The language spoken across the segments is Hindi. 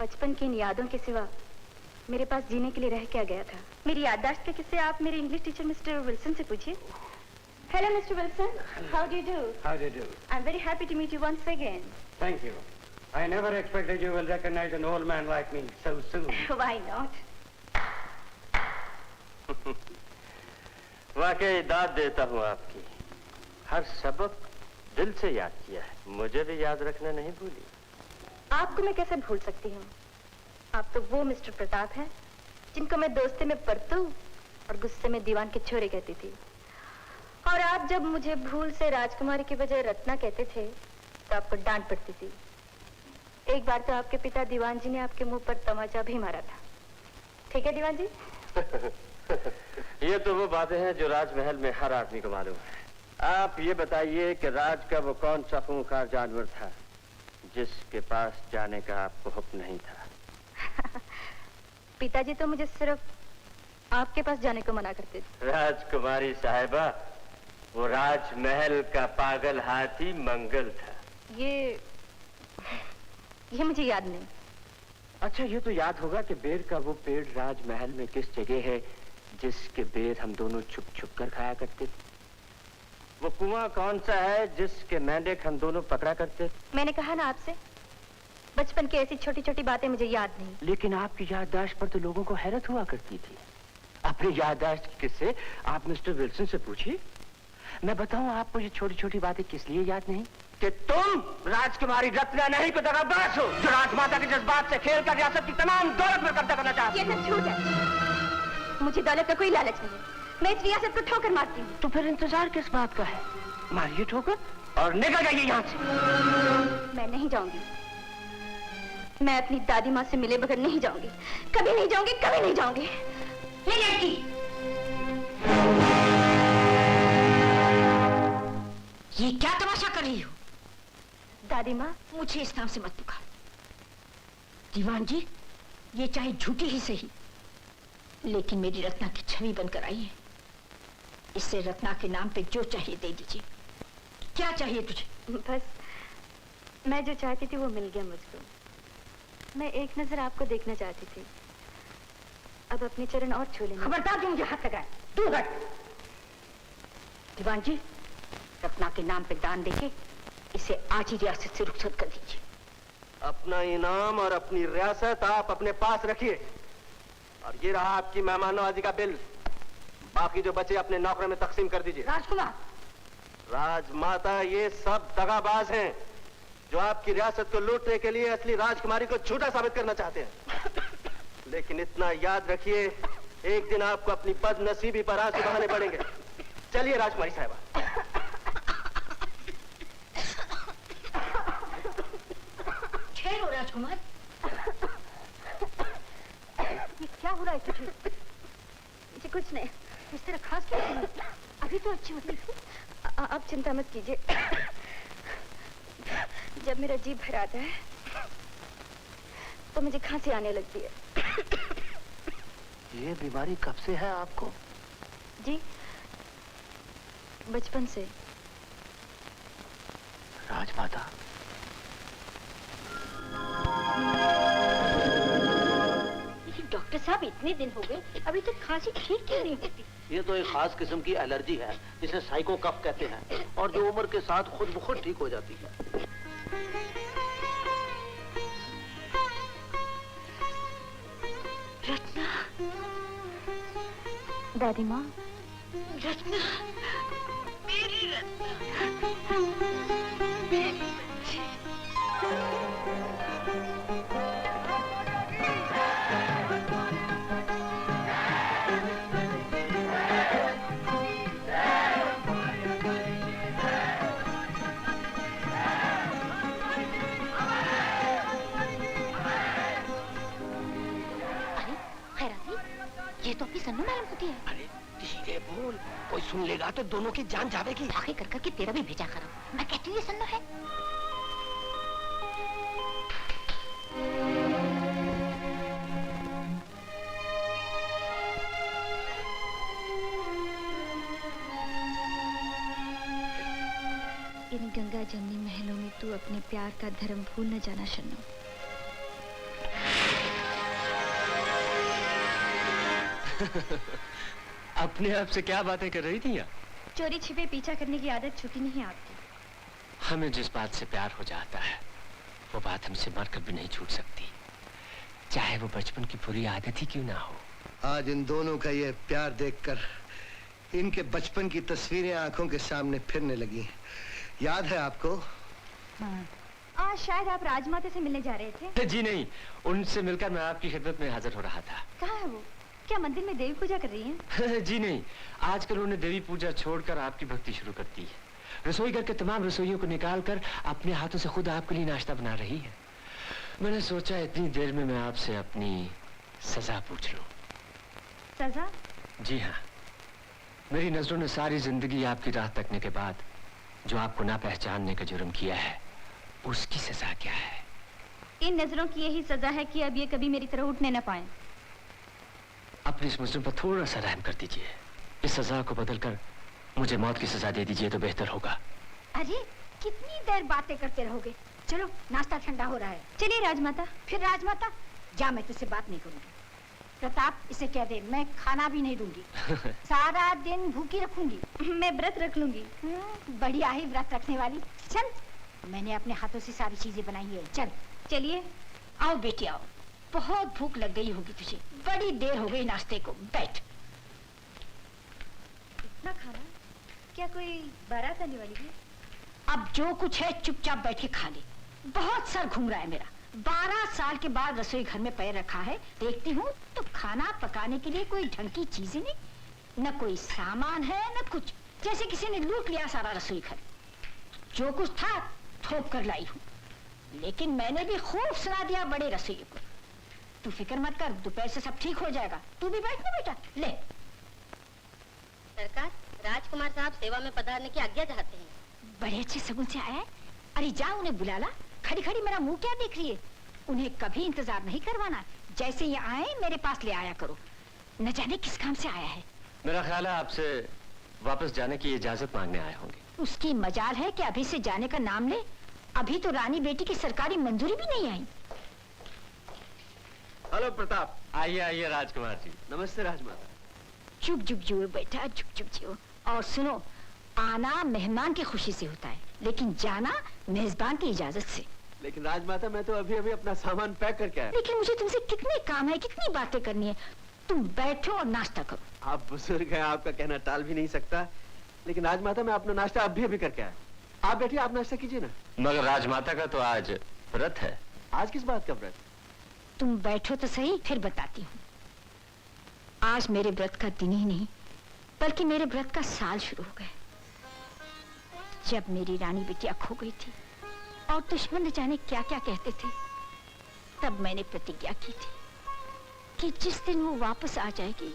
बचपन की इन यादों के सिवा मेरे पास जीने के लिए रह क्या गया था। मेरी याददाश्त के किस्से आप मेरे इंग्लिश टीचर मिस्टर विल्सन से पूछिए। Hello mister Wilson, how do you do? How do you do? I am very happy to meet you once again. Thank you. I never expected you will recognize an old man like me so soon. Why not? वाकई दाद देता हूँ आपकी। हर सबक दिल से याद किया है, मुझे भी याद रखना नहीं भूली। आपको मैं कैसे भूल सकती हूँ? आप तो वो मिस्टर प्रताप हैं जिनको मैं दोस्ती में परतू और गुस्से में दीवान के छोरे कहती थी। और आप जब मुझे भूल से राजकुमारी के बजाय रत्ना कहते थे तो आपको डांट पड़ती थी। एक बार तो आपके पिता दीवान जी ने आपके मुंह पर तमाचा भी मारा था। ठीक है दीवान जी? ये तो वो बातें हैं जो राजमहल में हर आदमी को मालूम है। आप ये बताइए कि राज का वो कौन सा खूंखार जानवर था जिसके पास जाने का आपको हुक्म नहीं था? पिताजी तो मुझे सिर्फ आपके पास जाने को मना करते थे। राजकुमारी साहिबा, वो राजमहल का पागल हाथी मंगल था। ये मुझे याद नहीं। अच्छा, ये तो याद होगा कि बेर का वो पेड़ राजमहल में किस जगह है जिसके बेर हम दोनों छुप छुप कर खाया करते थे? वो कुआं कौन सा है जिसके मेंढक हम दोनों पकड़ा करते थे? मैंने कहा ना आपसे, बचपन की ऐसी छोटी छोटी बातें मुझे याद नहीं। लेकिन आपकी याददाश्त पर तो लोगों को हैरत हुआ करती थी। अपनी याददाश्त के किस्से आप मिस्टर विल्सन से पूछिए। मैं बताऊं आपको ये छोटी छोटी बातें किस लिए याद नहीं? कि तुम राजकुमारी रत्ना नहीं को दगाबाज हो, जो राजमाता के जज्बात से खेल कर रियासत की तमाम दौलत पर कब्जा करना चाहती है। ये सब झूठ है। मुझे दौलत का कोई लालच नहीं है। मैं इस रियासत को ठोकर मारती हूँ। तो फिर इंतजार किस बात का है? मारिए ठोकर और निकल जाइए यहाँ से। मैं नहीं जाऊंगी। मैं अपनी दादी माँ से मिले बगैर नहीं जाऊंगी। कभी नहीं जाऊंगी, कभी नहीं जाऊंगी। ये लड़की ये क्या तमाशा कर रही हो? दादी माँ, मुझे इस नाम से मत पुकार। दीवान जी, ये चाहे झूठी ही सही, लेकिन मेरी रत्ना की छवि बनकर आई है। इससे रत्ना के नाम पे जो चाहिए दे दीजिए। क्या चाहिए तुझे? बस मैं जो चाहती थी वो मिल गया मुझको। मैं एक नजर आपको देखना चाहती थी। अब अपने चरण और छू लेना। खबरदार जो मुझे हाथ लगाए, तू हट। दीवान जी, रत्ना के नाम पे दान देके इसे आज ही रियासत से रुखसत कर दीजिए। अपना इनाम और अपनी रियासत आप अपने पास रखिए। और ये रहा आपकी मेहमान नवाजी का बिल। बाकी जो बचे अपने नौकरों में तकसीम कर दीजिए। राजकुमार, राजमाता, ये सब दगाबाज हैं जो आपकी रियासत को लूटने के लिए असली राजकुमारी को झूठा साबित करना चाहते हैं। लेकिन इतना याद रखिए, एक दिन आपको अपनी बदनसीबी पर आंसू बहाने पड़ेंगे। चलिए राजकुमारी साहिबा। ठहरो राजकुमार। ये क्या हो रहा है तुझे? मुझे कुछ नहीं। इस तरह खास क्या है? अभी तो अच्छी होती थी। आप चिंता मत कीजिए। जब मेरा जी भर आता है तो मुझे खांसी आने लगती है। ये बीमारी कब से है आपको? जी, बचपन से। राजमाता, डॉक्टर साहब, इतने दिन हो गए, अभी तक खांसी ठीक क्यों नहीं होती? ये तो एक खास किस्म की एलर्जी है जिसे साइको कफ कहते हैं और जो उम्र के साथ खुद ब खुद ठीक हो जाती है। रत्ना, दादी माँ, रत्ना, मेरी रत्ना, मेरी बच्ची। ये तो अपनी सन्नू मैडम होती है। अरे धीरे बोल, कोई सुन लेगा तो दोनों की जान जावेगी। आगे कर करके तेरा भी भेजा खराब। मैं कहती हूँ ये सन्नू है। इन गंगा जमनी महलों में तू अपने प्यार का धर्म भूल न जाना शन्नू। अपने आप से क्या बातें कर रही थी यहाँ? चोरी छिपे पीछा करने की आदत छूटी नहीं आपकी। हमें जिस बात से प्यार हो जाता है वो बात हमसे मरकर भी नहीं छूट सकती, चाहे वो बचपन की बुरी आदत ही क्यों ना हो। आज इन दोनों का ये प्यार देखकर इनके बचपन की तस्वीरें आंखों के सामने फिरने लगी। याद है आपको? हाँ। आज शायद आप राजमाता से मिलने जा रहे थे। जी नहीं, उनसे मिलकर मैं आपकी खिदमत में हाजिर हो रहा था। कहाँ है वो? क्या मंदिर में देवी पूजा कर रही हैं? जी नहीं, आजकल उन्होंने देवी पूजा छोड़कर आपकी भक्ति शुरू कर दी है। रसोई घर के तमाम रसोइयों को निकालकर अपने हाथों से खुद आपके लिए नाश्ता बना रही है। मैंने सोचा इतनी देर में मैं आपसे अपनी सजा पूछ लूं। सजा? जी हाँ, मेरी नजरों ने सारी जिंदगी आपकी राह तकने के बाद जो आपको ना पहचानने का जुर्म किया है, उसकी सजा क्या है? इन नजरों की यही सजा है कि अब ये कभी मेरी तरह उठने न पाए। अपनी इस मुजरिम पर थोड़ा सा रहम कर दीजिए। इस सजा को बदलकर मुझे मौत की सजा दे दीजिए तो बेहतर होगा। अरे कितनी देर बातें करते रहोगे? चलो नाश्ता ठंडा हो रहा है। चलिए राजमाता। फिर राजमाता? जा, मैं तुझसे बात नहीं करूंगी। प्रताप, इसे कह दे मैं खाना भी नहीं दूंगी। सारा दिन भूखी रखूंगी। मैं व्रत रख लूंगी। बढ़िया ही व्रत रखने वाली। चल, मैंने अपने हाथों से सारी चीजें बनाई है। चल चलिए। आओ बेटी आओ, बहुत भूख लग गई होगी तुझे, बड़ी देर हो गई नाश्ते को। बैठ। इतना खाना? क्या कोई बारात आने वाली है? अब जो कुछ है चुपचाप बैठ के खा ले। बहुत सर घूम रहा है मेरा। 12 साल के बाद रसोई घर में पैर रखा है, देखती हूँ तो खाना पकाने के लिए कोई ढंग की चीजें नहीं, न कोई सामान है न कुछ, जैसे किसी ने लूट लिया सारा रसोई घर। जो कुछ था थोप कर लाई हूँ, लेकिन मैंने भी खूब सुना दिया बड़े रसोइये को। तू फिक्र मत कर, दोपहर से सब ठीक हो जाएगा। तू भी बैठ ना बेटा। ले। सरकार, राजकुमार साहब सेवा में पधारने की आज्ञा चाहते हैं। बड़े अच्छे सगुन से आया है। अरे जा उन्हें बुला ला। खड़ी खड़ी मेरा मुंह क्या देख रही है? उन्हें कभी इंतजार नहीं करवाना, जैसे ये आए मेरे पास ले आया करो। न जाने किस काम से आया है। मेरा ख्याल है आपसे वापस जाने की इजाजत मांगने आए होंगे। उसकी मजाल है कि अभी से जाने का नाम ले। अभी तो रानी बेटी की सरकारी मंजूरी भी नहीं आई। हेलो प्रताप। आइए आइए राजकुमार जी। नमस्ते राजमाता। चुप चुप जियो बेटा, चुप चुप जियो। और सुनो, आना मेहमान की खुशी से होता है, लेकिन जाना मेजबान की इजाजत से। लेकिन राजमाता, मैं तो अभी अभी अपना सामान पैक करके आया। लेकिन मुझे तुमसे कितने काम है, कितनी बातें करनी है। तुम बैठो और नाश्ता करो। आप बुजुर्ग हैं, आपका कहना टाल भी नहीं सकता। लेकिन राजमाता, मैं अपना नाश्ता अभी अभी करके आया। आप बैठिए, आप नाश्ता कीजिए ना। मगर राजमाता का तो आज व्रत है। आज किस बात का व्रत? तुम बैठो तो सही, फिर बताती हूँ। आज मेरे व्रत का दिन ही नहीं, बल्कि मेरे व्रत का साल शुरू हो गया। जब मेरी रानी बिटिया खो गई थी और दुश्मन न जाने क्या क्या कहते थे, तब मैंने प्रतिज्ञा की थी कि जिस दिन वो वापस आ जाएगी,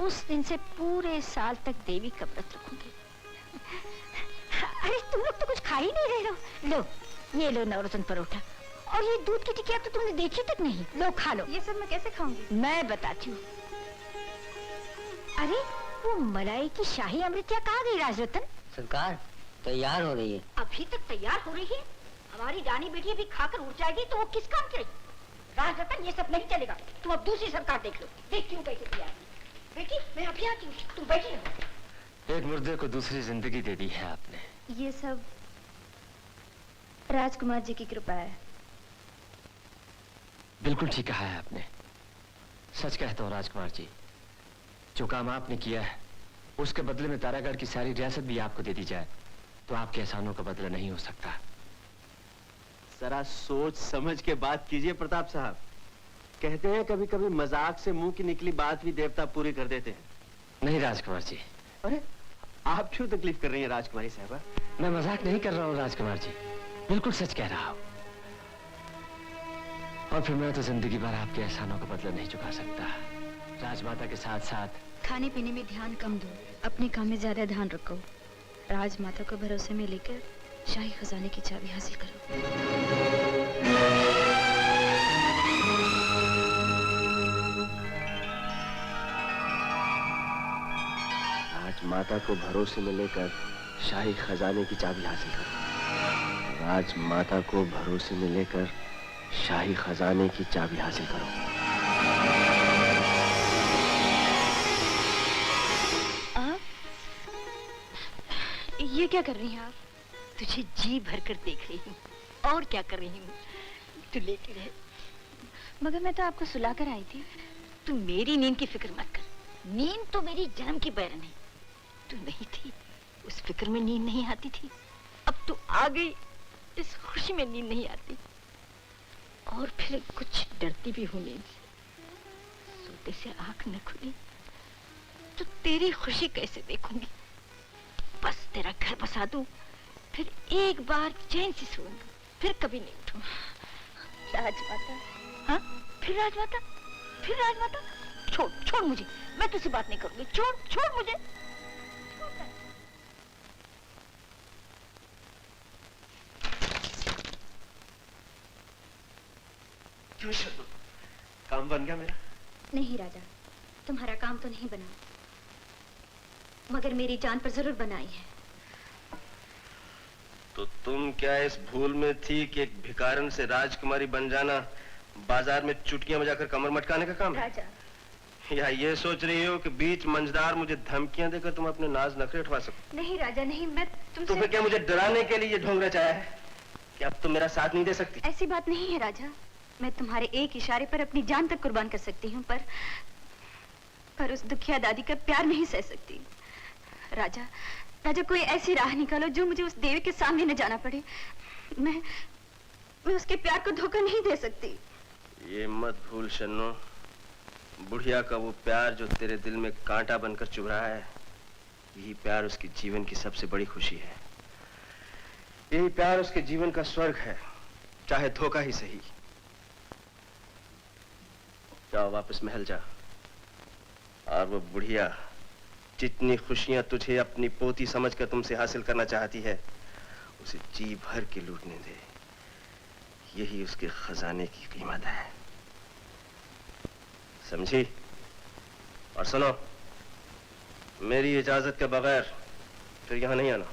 उस दिन से पूरे साल तक देवी का व्रत रखूंगी। अरे तुम लोग तो कुछ खा ही नहीं रहे हो। लो, ये लो नवरत्न परोठा, और ये दूध की टिकिया तो तुमने देखी तक नहीं। लो खा लो। ये सब मैं कैसे खाऊंगी? मैं बताती हूँ। अरे वो मलाई की शाही अमृतिया कहाँ गई राजरतन? सरकार, तैयार हो रही है। अभी तक तैयार हो रही है? हमारी रानी बेटी अभी खाकर उठ जाएगी तो वो किस काम की? राजरतन, ये सब नहीं चलेगा। तुम अब दूसरी सरकार देख लो। देखती हूँ कैसे तैयार है। बेटी मैं अभी आती हूँ, तुम बैठी रहो। एक मुर्दे को दूसरी जिंदगी दे दी है आपने। ये सब राजकुमार जी की कृपा है। बिल्कुल ठीक कहा है आपने। सच कहता हूँ राजकुमार जी, जो काम आपने किया है उसके बदले में तारागढ़ की सारी रियासत भी आपको दे दी जाए तो आपके एहसानों का बदला नहीं हो सकता। जरा सोच समझ के बात कीजिए प्रताप साहब। कहते हैं कभी कभी मजाक से मुंह की निकली बात भी देवता पूरी कर देते हैं। नहीं राजकुमार जी। अरे आप क्यों तकलीफ कर रही हैं राजकुमारी साहबा? मैं मजाक नहीं कर रहा हूँ राजकुमार जी, बिल्कुल सच कह रहा हूँ। और फिर मैं तो जिंदगी भर आपके एहसानों का बदला नहीं चुका सकता। राजमाता के साथ साथ खाने पीने में ध्यान कम दो, अपने काम में ज्यादा ध्यान रखो। राजमाता को भरोसे में लेकर शाही खजाने की चाबी हासिल करो। राजमाता को भरोसे में लेकर शाही खजाने की चाबी हासिल करो। राजमाता को भरोसे में लेकर शाही खजाने की चाबी हासिल करो। ये क्या कर रही हैं आप? तुझे जी भर कर देख रही हूँ। और क्या कर रही हूँ? तू लेटी रहे। मगर मैं तो आपको सुला कर आई थी। तू मेरी नींद की फिक्र मत कर। नींद तो मेरी जन्म की बैरन है। तू नहीं थी, उस फिक्र में नींद नहीं आती थी। अब तू आ गई, इस खुशी में नींद नहीं आती। और फिर कुछ डरती भी हूँ नींद से। सोते से आंख न खुली तो तेरी खुशी कैसे देखूंगी? बस तेरा घर बसा दूं, फिर एक बार चैन से सोऊंगी, फिर कभी नहीं उठूंगी। राजमाता। हाँ? फिर राजमाता? फिर राजमाता? छोड़, छोड़ मुझे। मैं तुझसे बात नहीं करूंगी। छोड़, छोड़ मुझे। क्यों शर्मा? काम बन गया मेरा? नहीं राजा, तुम्हारा काम तो नहीं बना, मगर मेरी जान पर जरूर बनाई है। तो तुम क्या इस भूल में थी कि एक भिखारन से राजकुमारी बन जाना बाजार में चुटकियां बजाकर कमर मटकाने का काम है? राजा, या ये सोच रही हो कि बीच मंझदार मुझे धमकियां देकर तुम अपने नाज नखरे उठवा सको? नहीं राजा नहीं, मैं तो तुमसे फिर क्या मुझे डराने के लिए ये ढोंग रचाया है कि अब तुम मेरा साथ नहीं दे सकती? ऐसी बात नहीं है राजा, मैं तुम्हारे एक इशारे पर अपनी जान तक कुर्बान कर सकती हूँ, पर उस दुखिया दादी का प्यार नहीं सह सकती। राजा, राजा कोई ऐसी राह निकालो जो मुझे उस देवी के सामने न जाना पड़े। मैं उसके प्यार को धोखा नहीं दे सकती। ये मत भूल शन्नो, बुढ़िया का वो प्यार जो तेरे दिल में कांटा बनकर चुभ रहा है, यही प्यार उसके जीवन की सबसे बड़ी खुशी है। यही प्यार उसके जीवन का स्वर्ग है, चाहे धोखा ही सही। जाओ वापस महल जा, और वो बुढ़िया जितनी खुशियां तुझे अपनी पोती समझकर तुमसे हासिल करना चाहती है, उसे जी भर के लूटने दे। यही उसके खजाने की कीमत है, समझी? और सुनो, मेरी इजाजत के बगैर फिर यहां नहीं आना।